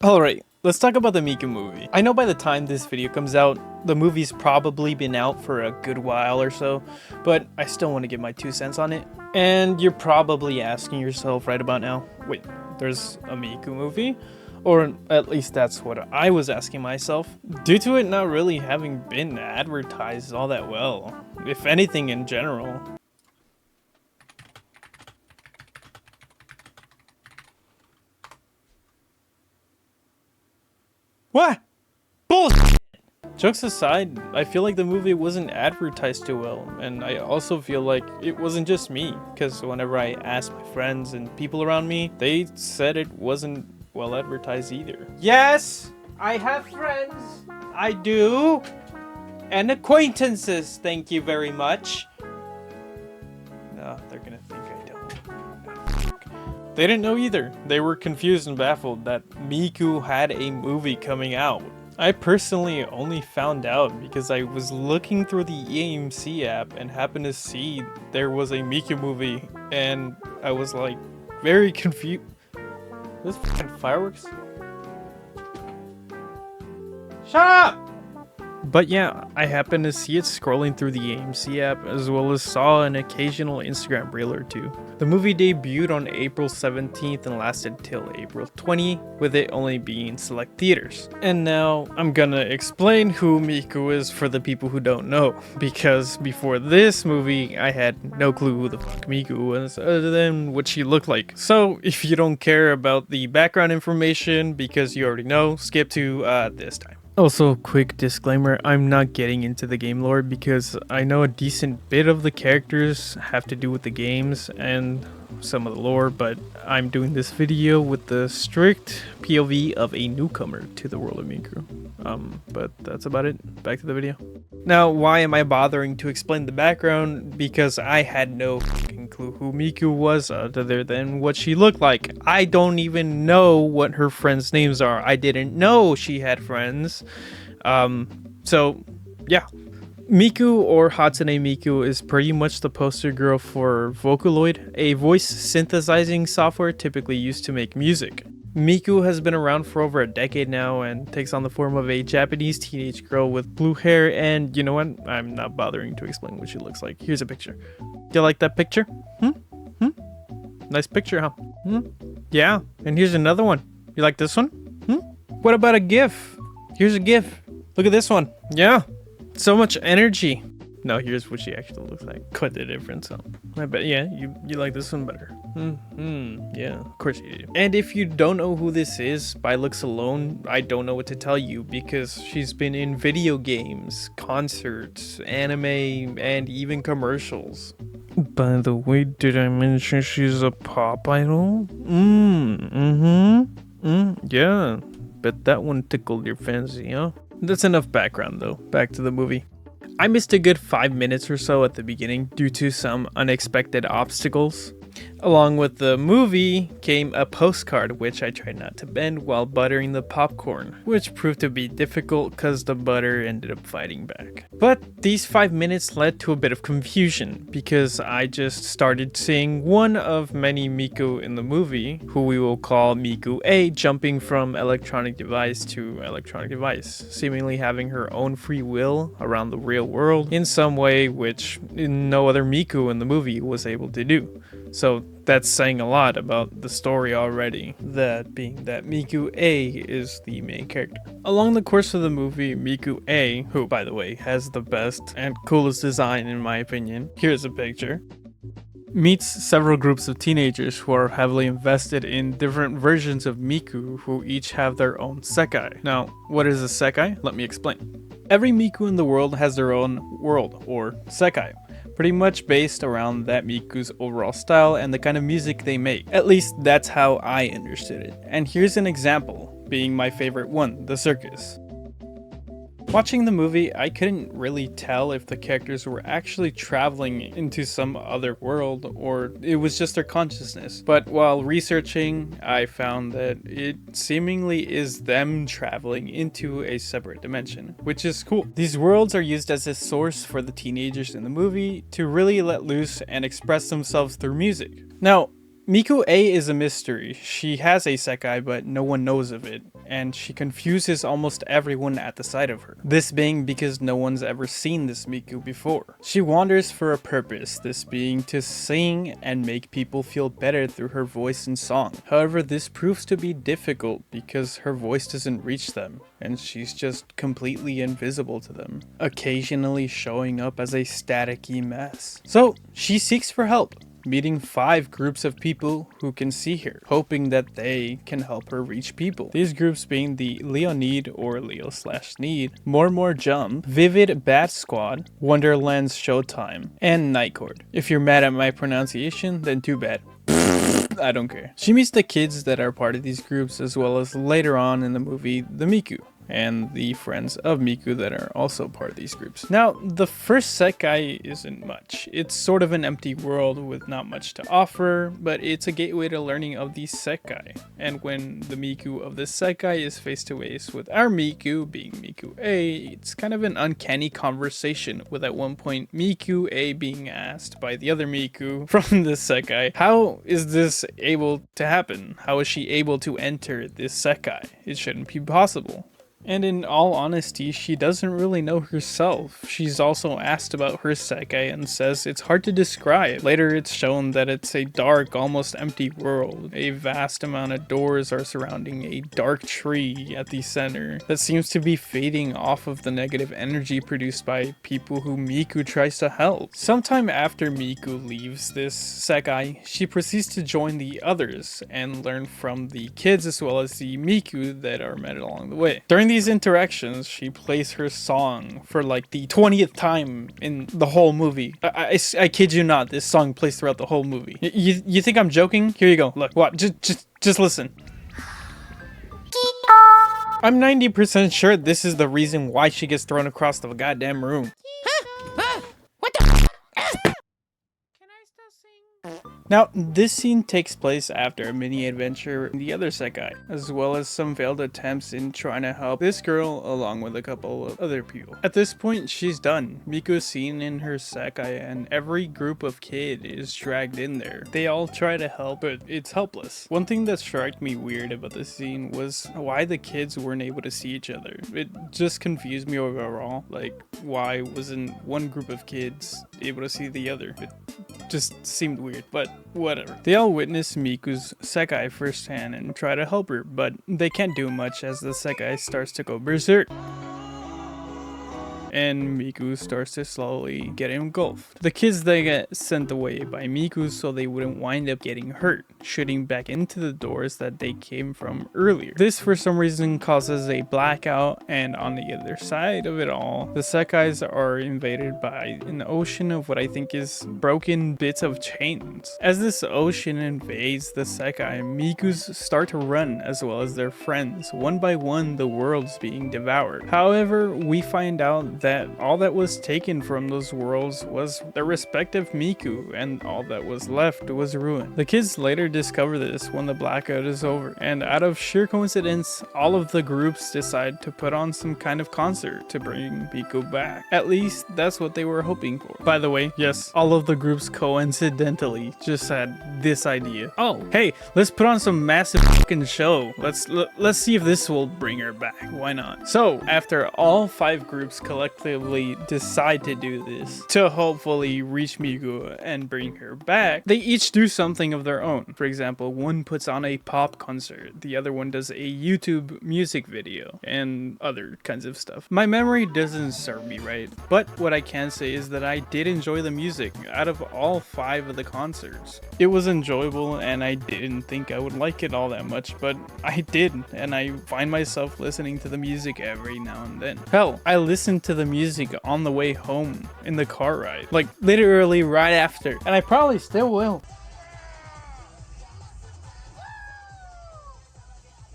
Alright, let's talk about the Miku movie. I know by the time this video comes out, the movie's probably been out for a good while or so, but I still want to give my 2 cents on it. And you're probably asking yourself right about now, wait, there's a Miku movie? Or at least that's what I was asking myself, due to it not really having been advertised all that well, if anything in general. What? Bullshit! Jokes aside, I feel like the movie wasn't advertised too well, and I also feel like it wasn't just me, because whenever I asked my friends and people around me, they said it wasn't well advertised either. Yes, I have friends. I do. And acquaintances, thank you very much. No, they're gonna think I don't. They didn't know either. They were confused and baffled that Miku had a movie coming out. I personally only found out because I was looking through the AMC app and happened to see there was a Miku movie, and I was like very confused. This fucking fireworks? Shut up! But yeah, I happened to see it scrolling through the AMC app, as well as saw an occasional Instagram reel or two. The movie debuted on April 17th and lasted till April 20, with it only being select theaters. And now I'm gonna explain who Miku is for the people who don't know, because before this movie I had no clue who the fuck Miku was other than what she looked like. So if you don't care about the background information because you already know, skip to this time. Also, quick disclaimer, I'm not getting into the game lore because I know a decent bit of the characters have to do with the games and some of the lore, but I'm doing this video with the strict POV of a newcomer to the world of Miku. But that's about it. Back to the video. Now, why am I bothering to explain the background? Because I had no fucking clue who Miku was other than what she looked like. I don't even know what her friends' names are. I didn't know she had friends. So yeah. Miku, or Hatsune Miku, is pretty much the poster girl for Vocaloid, a voice synthesizing software typically used to make music. Miku has been around for over a decade now and takes on the form of a Japanese teenage girl with blue hair, and you know what? I'm not bothering to explain what she looks like. Here's a picture. Do you like that picture? Nice picture, huh? Yeah, and here's another one. You like this one? What about a GIF? Here's a GIF. Look at this one. Yeah. So much energy. No, here's what she actually looks like. Quite the difference, huh? I bet, yeah, you like this one better. Yeah, of course you do. And if you don't know who this is, by looks alone, I don't know what to tell you because she's been in video games, concerts, anime, and even commercials. By the way, did I mention she's a pop idol? Yeah, bet that one tickled your fancy, huh? That's enough background though, back to the movie. I missed a good 5 minutes or so at the beginning due to some unexpected obstacles. Along with the movie came a postcard which I tried not to bend while buttering the popcorn, which proved to be difficult because the butter ended up fighting back. But these 5 minutes led to a bit of confusion because I just started seeing one of many Miku in the movie, who we will call Miku A, jumping from electronic device to electronic device, seemingly having her own free will around the real world in some way which no other Miku in the movie was able to do. So that's saying a lot about the story already, that being that Miku A is the main character. Along the course of the movie, Miku A, who by the way has the best and coolest design in my opinion, here's a picture, meets several groups of teenagers who are heavily invested in different versions of Miku who each have their own sekai. Now, what is a sekai? Let me explain. Every Miku in the world has their own world, or sekai, pretty much based around that Miku's overall style and the kind of music they make. At least that's how I understood it. And here's an example, being my favorite one, the circus. Watching the movie, I couldn't really tell if the characters were actually traveling into some other world or it was just their consciousness. But while researching, I found that it seemingly is them traveling into a separate dimension, which is cool. These worlds are used as a source for the teenagers in the movie to really let loose and express themselves through music. Now, Miku A is a mystery. She has a Sekai, but no one knows of it, and she confuses almost everyone at the sight of her. This being because no one's ever seen this Miku before. She wanders for a purpose, this being to sing and make people feel better through her voice and song. However, this proves to be difficult because her voice doesn't reach them, and she's just completely invisible to them, occasionally showing up as a staticky mess. So she seeks for help, meeting 5 groups of people who can see her, hoping that they can help her reach people. These groups being the Leonid or Leo/Need, More Jump, Vivid Bat Squad, Wonderland's Showtime, and Night Court. If you're mad at my pronunciation, then too bad. I don't care. She meets the kids that are part of these groups, as well as later on in the movie, the Miku, and the friends of Miku that are also part of these groups. Now, the first Sekai isn't much. It's sort of an empty world with not much to offer, but it's a gateway to learning of the Sekai. And when the Miku of the Sekai is face to face with our Miku, being Miku A, it's kind of an uncanny conversation, with at one point Miku A being asked by the other Miku from the Sekai, how is this able to happen? How is she able to enter this Sekai? It shouldn't be possible. And in all honesty, she doesn't really know herself. She's also asked about her Sekai and says it's hard to describe. Later it's shown that it's a dark, almost empty world. A vast amount of doors are surrounding a dark tree at the center that seems to be fading off of the negative energy produced by people who Miku tries to help. Sometime after Miku leaves this Sekai, she proceeds to join the others and learn from the kids as well as the Miku that are met along the way. During these interactions, she plays her song for like the 20th time in the whole movie. I kid you not, this song plays throughout the whole movie. You think I'm joking? Here you go. Look, what? Just listen. I'm 90% sure this is the reason why she gets thrown across the goddamn room. Now, this scene takes place after a mini adventure in the other Sekai, as well as some failed attempts in trying to help this girl along with a couple of other people. At this point, she's done. Miku is seen in her Sekai and every group of kid is dragged in there. They all try to help, but it's helpless. One thing that struck me weird about this scene was why the kids weren't able to see each other. It just confused me overall. Like, why wasn't one group of kids able to see the other? It just seemed weird, but whatever. They all witness Miku's Sekai firsthand and try to help her, but they can't do much as the Sekai starts to go berserk. And Miku starts to slowly get engulfed. The kids then get sent away by Miku so they wouldn't wind up getting hurt, shooting back into the doors that they came from earlier. This for some reason causes a blackout, and on the other side of it all, the Sekais are invaded by an ocean of what I think is broken bits of chains. As this ocean invades the Sekai, Mikus start to run as well as their friends. One by one, the world's being devoured. However, we find out that all that was taken from those worlds was their respective Miku, and all that was left was ruin. The kids later discover this when the blackout is over, and out of sheer coincidence, all of the groups decide to put on some kind of concert to bring Miku back. At least that's what they were hoping for. By the way, yes, all of the groups coincidentally just had this idea. Oh, hey, let's put on some massive fucking show. Let's see if this will bring her back. Why not? So after all 5 groups collectively decide to do this to hopefully reach Miku and bring her back, they each do something of their own. For example, one puts on a pop concert, the other one does a YouTube music video, and other kinds of stuff. My memory doesn't serve me right, but what I can say is that I did enjoy the music out of all 5 of the concerts. It was enjoyable, and I didn't think I would like it all that much, but I did, and I find myself listening to the music every now and then. Hell, I listened to the music on the way home in the car ride, like literally right after, and I probably still will.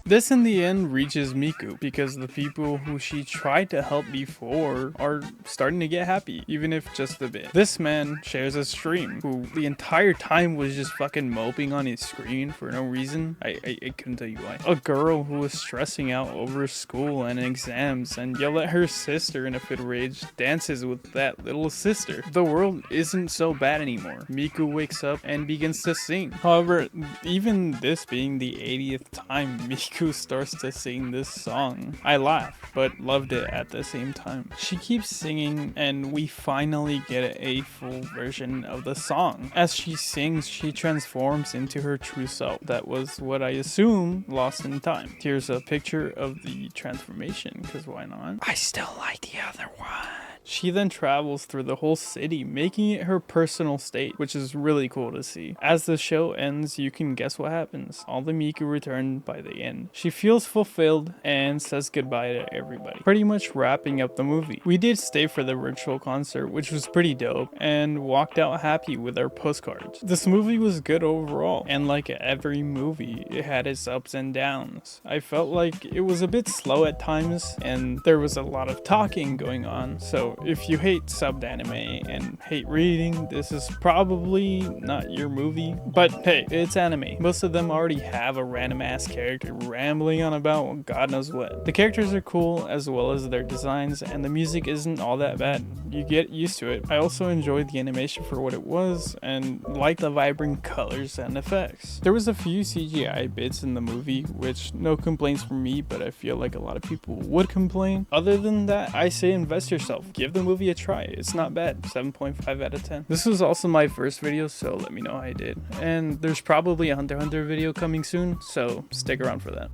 This in the end reaches Miku because the people who she tried to help before are starting to get happy, even if just a bit. This man shares a stream who the entire time was just fucking moping on his screen for no reason. I couldn't tell you why. A girl who was stressing out over school and exams and yelled at her sister in a fit of rage dances with that little sister. The world isn't so bad anymore. Miku wakes up and begins to sing. However, even this being the 80th time Miku starts to sing this song, I laughed, but loved it at the same time. She keeps singing and we finally get a full version of the song. As she sings, she transforms into her true self. That was what I assume lost in time. Here's a picture of the transformation, because why not? I still like the other one. She then travels through the whole city, making it her personal state, which is really cool to see. As the show ends, you can guess what happens. All the Miku return by the end. She feels fulfilled and says goodbye to everybody, pretty much wrapping up the movie. We did stay for the virtual concert, which was pretty dope, and walked out happy with our postcards. This movie was good overall, and like every movie, it had its ups and downs. I felt like it was a bit slow at times, and there was a lot of talking going on, so if you hate subbed anime and hate reading, this is probably not your movie. But hey, it's anime. Most of them already have a random ass character rambling on about God knows what. The characters are cool as well as their designs, and the music isn't all that bad. You get used to it. I also enjoyed the animation for what it was and liked the vibrant colors and effects. There was a few CGI bits in the movie, which no complaints from me, but I feel like a lot of people would complain. Other than that, I say invest yourself. Give the movie a try. It's not bad. 7.5 out of 10. This was also my first video, so let me know how I did. And there's probably a Hunter x Hunter video coming soon, so stick around for that.